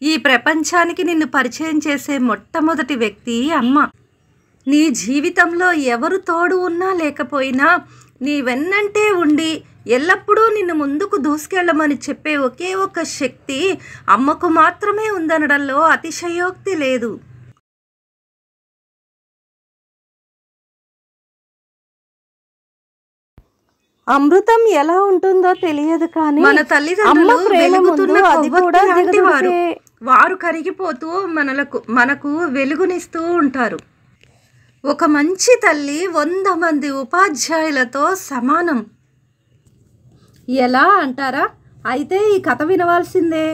ఈ ప్రపంచానికి నిన్ను పరిచయం చేసే మొట్టమొదటి వ్యక్తి అమ్మ. నీ జీవితంలో ఎవరు తోడు ఉన్నా లేకపోయినా నీ వెన్నంటే ఉండి ఎల్లప్పుడూ నిన్ను ముందుకు దూసుకెళ్ళమని చెప్పే ఒకే ఒక శక్తి అమ్మకు మాత్రమే ఉందనడంలో అతిశయోక్తి లేదు. అమృతం ఎలా ఉంటుందో తెలియదు కానీ మన తల్లిదండ్రులు వెలుగుతున్న కొవ్వొత్తి లాంటి వారు. వారు కరిగిపోతూ మనకు వెలుగునిస్తూ ఉంటారు. ఒక మంచి తల్లి 100 మంది ఉపాధ్యాయులతో సమానం. ఎలా అంటారా? అయితే ఈ కథ వినవాల్సిందే.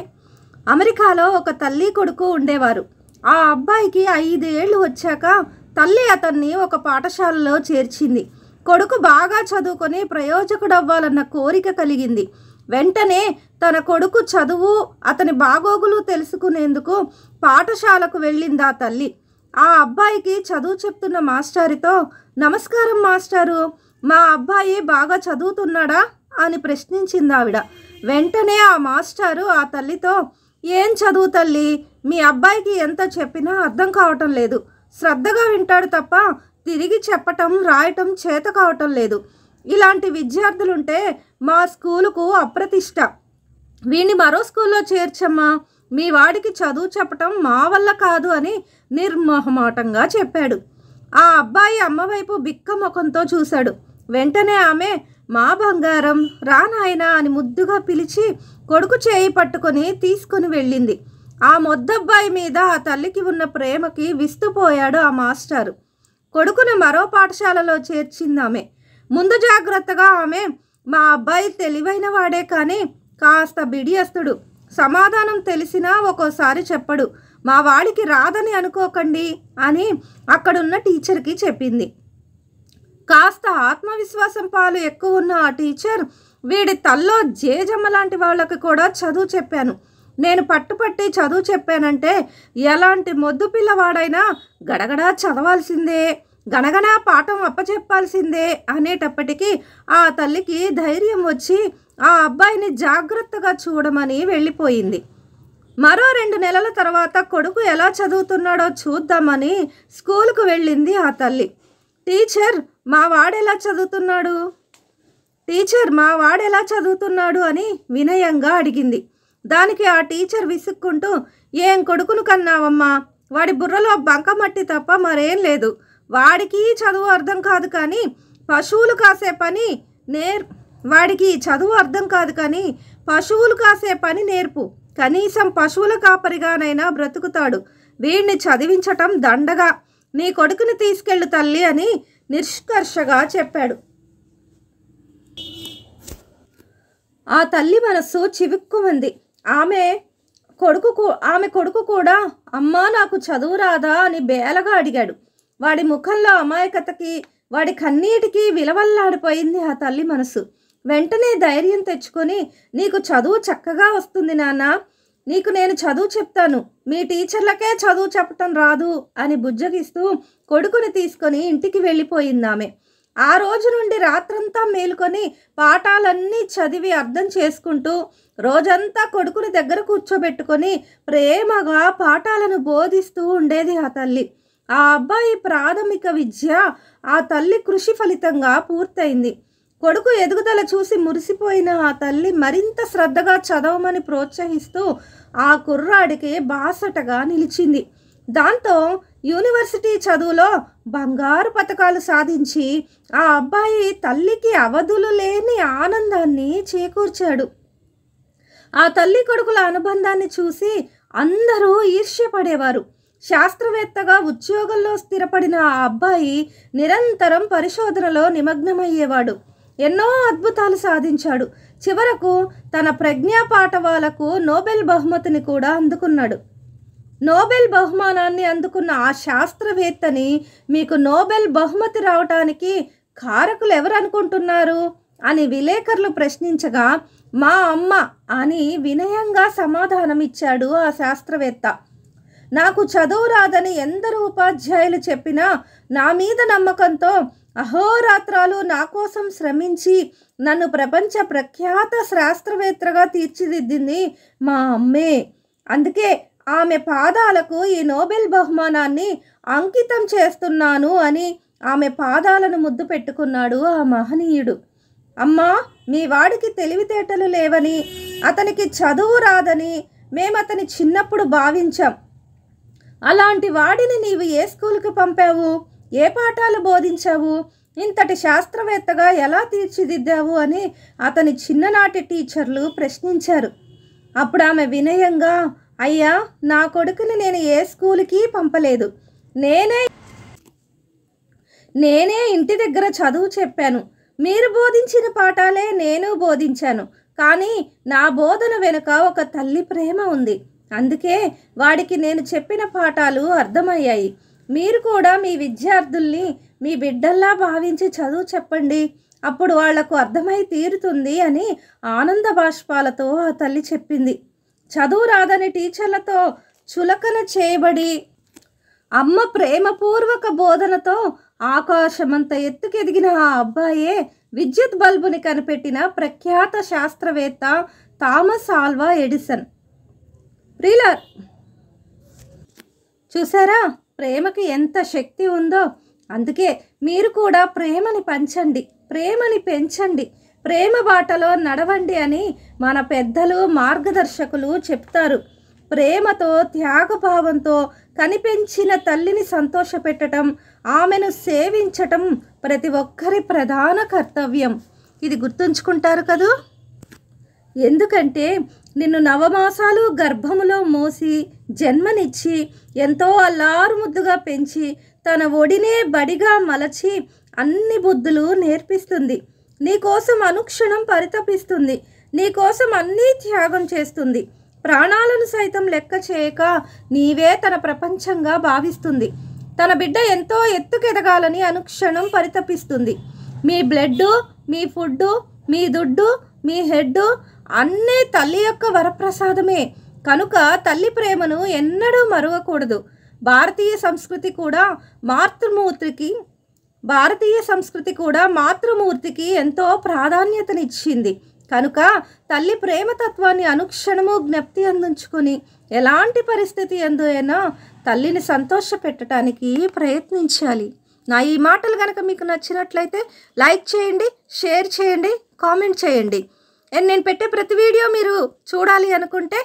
అమెరికాలో ఒక తల్లి కొడుకు ఉండేవారు. ఆ అబ్బాయికి 5 ఏళ్ళు వచ్చాక తల్లి అతన్ని ఒక పాఠశాలలో చేర్చింది. కొడుకు బాగా చదువుకొని ప్రయోజకుడవ్వాలన్న కోరిక కలిగింది. వెంటనే తన కొడుకు చదువు అతని బాగోగులు తెలుసుకునేందుకు పాఠశాలకు వెళ్ళింది ఆ తల్లి. ఆ అబ్బాయికి చదువు చెప్తున్న మాస్టారితో, నమస్కారం మాస్టారు, మా అబ్బాయి బాగా చదువుతున్నాడా అని ప్రశ్నించింది ఆవిడ. వెంటనే ఆ మాస్టారు ఆ తల్లితో, ఏం చదువు తల్లి, మీ అబ్బాయికి ఎంత చెప్పినా అర్థం కావటం లేదు. శ్రద్ధగా వింటాడు తప్ప తిరిగి చెప్పటం రాయటం చేత కావటం లేదు. ఇలాంటి విద్యార్థులుంటే మా స్కూలుకు అప్రతిష్ట. వీడిని మరో స్కూల్లో చేర్చమ్మా, మీ వాడికి చదువు చెప్పటం మా వల్ల కాదు అని నిర్మోహమాటంగా చెప్పాడు. ఆ అబ్బాయి అమ్మవైపు బిక్క ముఖంతో చూశాడు. వెంటనే ఆమె, మా బంగారం రా నాయనా అని ముద్దుగా పిలిచి కొడుకు చేయి పట్టుకొని తీసుకొని వెళ్ళింది. ఆ మొద్దబ్బాయి మీద ఆ తల్లికి ఉన్న ప్రేమకి విస్తుపోయాడు ఆ మాస్టారు. కొడుకును మరో పాఠశాలలో చేర్చింది ఆమె. ముందు జాగ్రత్తగా ఆమె, మా అబ్బాయి తెలివైన వాడే కానీ కాస్త బిడియస్తుడు, సమాధానం తెలిసినా ఒక్కోసారి చెప్పడు, మా వాడికి రాదని అనుకోకండి అని అక్కడున్న టీచర్కి చెప్పింది. కాస్త ఆత్మవిశ్వాసం పాలు ఎక్కువ ఉన్న ఆ టీచర్, వీడి తల్లో జేజమ్మ లాంటి వాళ్ళకి కూడా చదువు చెప్పాను, నేను పట్టుపట్టి చదువు చెప్పానంటే ఎలాంటి మొద్దు పిల్లవాడైనా గడగడా చదవాల్సిందే, గణగణా పాఠం అప్పచెప్పాల్సిందే అనేటప్పటికీ ఆ తల్లికి ధైర్యం వచ్చి ఆ అబ్బాయిని జాగ్రత్తగా చూడమని వెళ్ళిపోయింది. మరో 2 నెలల తర్వాత కొడుకు ఎలా చదువుతున్నాడో చూద్దామని స్కూలుకు వెళ్ళింది ఆ తల్లి. టీచర్ మా వాడెలా చదువుతున్నాడు అని వినయంగా అడిగింది. దానికి ఆ టీచర్ విసుక్కుంటూ, ఏం కొడుకును కన్నావమ్మా, వాడి బుర్రలో బంకమట్టి తప్ప మరేం లేదు, వాడికి చదువు అర్థం కాదు కానీ పశువులు కాసే పని నేర్పు, కనీసం పశువుల కాపరిగానైనా బ్రతుకుతాడు, వీడిని చదివించటం దండగా, నీ కొడుకుని తీసుకెళ్ళు తల్లి అని నిష్కర్షగా చెప్పాడు. ఆ తల్లి మనస్సు చివుక్కుమంది. ఆమె కొడుకు కూడా అమ్మా నాకు చదువు రాదా అని బేలగా అడిగాడు. వాడి ముఖంలో అమాయకతకి వాడి కన్నీటికి విలవల్లాడిపోయింది ఆ తల్లి మనసు. వెంటనే ధైర్యం తెచ్చుకొని, నీకు చదువు చక్కగా వస్తుంది నాన్న, నీకు నేను చదువు చెప్తాను, మీ టీచర్లకే చదువు చెప్పటం రాదు అని బుజ్జగిస్తూ కొడుకుని తీసుకొని ఇంటికి వెళ్ళిపోయింది ఆమె. ఆ రోజు నుండి రాత్రంతా మేలుకొని పాఠాలన్నీ చదివి అర్థం చేసుకుంటూ రోజంతా కొడుకుని దగ్గర కూర్చోబెట్టుకొని ప్రేమగా పాఠాలను బోధిస్తూ ఉండేది ఆ తల్లి. ఆ అబ్బాయి ప్రాథమిక విద్య ఆ తల్లి కృషి ఫలితంగా పూర్తయింది. కొడుకు ఎదుగుదల చూసి మురిసిపోయిన ఆ తల్లి మరింత శ్రద్ధగా చదవమని ప్రోత్సహిస్తూ ఆ కుర్రాడికి బాసటగా నిలిచింది. దాంతో యూనివర్సిటీ చదువులో బంగారు పతకాలు సాధించి ఆ అబ్బాయి తల్లికి అవధులు లేని ఆనందాన్ని చేకూర్చాడు. ఆ తల్లి కొడుకుల అనుబంధాన్ని చూసి అందరూ ఈర్ష్యపడేవారు. శాస్త్రవేత్తగా ఉద్యోగంలో స్థిరపడిన ఆ అబ్బాయి నిరంతరం పరిశోధనలో నిమగ్నమయ్యేవాడు. ఎన్నో అద్భుతాలు సాధించాడు. చివరకు తన ప్రజ్ఞా పాఠవాలకు నోబెల్ బహుమతిని కూడా అందుకున్నాడు. నోబెల్ బహుమానాన్ని అందుకున్న ఆ శాస్త్రవేత్తని మీకు నోబెల్ బహుమతి రావటానికి కారకులు ఎవరు అనుకుంటున్నారు అని విలేకరులు ప్రశ్నించగా, మా అమ్మ అని వినయంగా సమాధానం ఇచ్చాడు ఆ శాస్త్రవేత్త. నాకు చదువు రాదని ఎందరు ఉపాధ్యాయులు చెప్పినా నా మీద నమ్మకంతో అహోరాత్రాలు నా కోసం శ్రమించి నన్ను ప్రపంచ ప్రఖ్యాత శాస్త్రవేత్తగా తీర్చిదిద్దింది మా అమ్మే. అందుకే ఆమె పాదాలకు ఈ నోబెల్ బహుమానాన్ని అంకితం చేస్తున్నాను అని ఆమె పాదాలను ముద్దు పెట్టుకున్నాడు ఆ మహనీయుడు. అమ్మా, మీ వాడికి తెలివితేటలు లేవని, అతనికి చదువు రాదని మేమతని చిన్నప్పుడు భావించాం. అలాంటి వాడిని నీవు ఏ స్కూల్కి పంపావు? ఏ పాఠాలు బోధించావు? ఇంతటి శాస్త్రవేత్తగా ఎలా తీర్చిదిద్దావు అని అతని చిన్ననాటి టీచర్లు ప్రశ్నించారు. అప్పుడు ఆమె వినయంగా, అయ్యా, నా కొడుకుని నేను ఏ స్కూల్కి పంపలేదు. నేనే ఇంటి దగ్గర చదువు చెప్పాను. మీరు బోధించిన పాఠాలే నేను బోధించాను. కానీ నా బోధన వెనుక ఒక తల్లి ప్రేమ ఉంది. అందుకే వాడికి నేను చెప్పిన పాఠాలు అర్థమయ్యాయి. మీరు కూడా మీ విద్యార్థుల్ని మీ బిడ్డల్లా భావించి చదువు చెప్పండి. అప్పుడు వాళ్లకు అర్థమై తీరుతుంది అని ఆనంద బాష్పాలతో ఆ తల్లి చెప్పింది. చదువు రాదని టీచర్లతో చులకన చేయబడి అమ్మ ప్రేమపూర్వక బోధనతో ఆకాశమంత ఎత్తుకెదిగిన ఆ అబ్బాయే విద్యుత్ బల్బుని కనిపెట్టిన ప్రఖ్యాత శాస్త్రవేత్త థామస్ ఆల్వా ఎడిసన్. ప్రియులారా, చూసారా ప్రేమకి ఎంత శక్తి ఉందో? అందుకే మీరు కూడా ప్రేమని పంచండి, ప్రేమని పెంచండి, ప్రేమ బాటలో నడవండి అని మన పెద్దలు మార్గదర్శకులు చెప్తారు. ప్రేమతో త్యాగభావంతో కనిపెంచిన తల్లిని సంతోషపెట్టడం, ఆమెను సేవించటం ప్రతి ఒక్కరి ప్రధాన కర్తవ్యం. ఇది గుర్తుంచుకుంటారు కదూ? ఎందుకంటే నిన్ను నవమాసాలు గర్భములో మోసి జన్మనిచ్చి ఎంతో అల్లారు ముద్దుగా పెంచి తన ఒడినే బడిగా మలచి అన్ని బుద్ధులు నేర్పిస్తుంది. నీకోసం అనుక్షణం పరితపిస్తుంది. నీకోసం అన్నీ త్యాగం చేస్తుంది. ప్రాణాలను సైతం లెక్క చేయక నీవే తన ప్రపంచంగా భావిస్తుంది. తన బిడ్డ ఎంతో ఎత్తుకెదగాలని అనుక్షణం పరితపిస్తుంది. మీ బ్లడ్, మీ ఫుడ్, మీ దుడ్డు, మీ హెడ్ అన్నీ తల్లి యొక్క వరప్రసాదమే. కనుక తల్లి ప్రేమను ఎన్నడూ మరువకూడదు. భారతీయ సంస్కృతి కూడా మాతృమూర్తికి ఎంతో ప్రాధాన్యతనిచ్చింది. కనుక తల్లి ప్రేమతత్వాన్ని అనుక్షణము జ్ఞప్తి అందించుకొని ఎలాంటి పరిస్థితి ఎందు అయినా తల్లిని సంతోషపెట్టడానికి ప్రయత్నించాలి. నా ఈ మాటలు కనుక మీకు నచ్చినట్లయితే లైక్ చేయండి, షేర్ చేయండి, కామెంట్ చేయండి. నేను పెట్టే ప్రతి వీడియో మీరు చూడాలి అనుకుంటే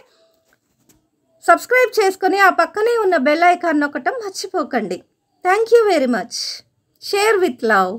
సబ్స్క్రైబ్ చేసుకొని ఆ పక్కనే ఉన్న బెల్ ఐకాన్ నొక్కటం మర్చిపోకండి. Thank you very much. Share with love.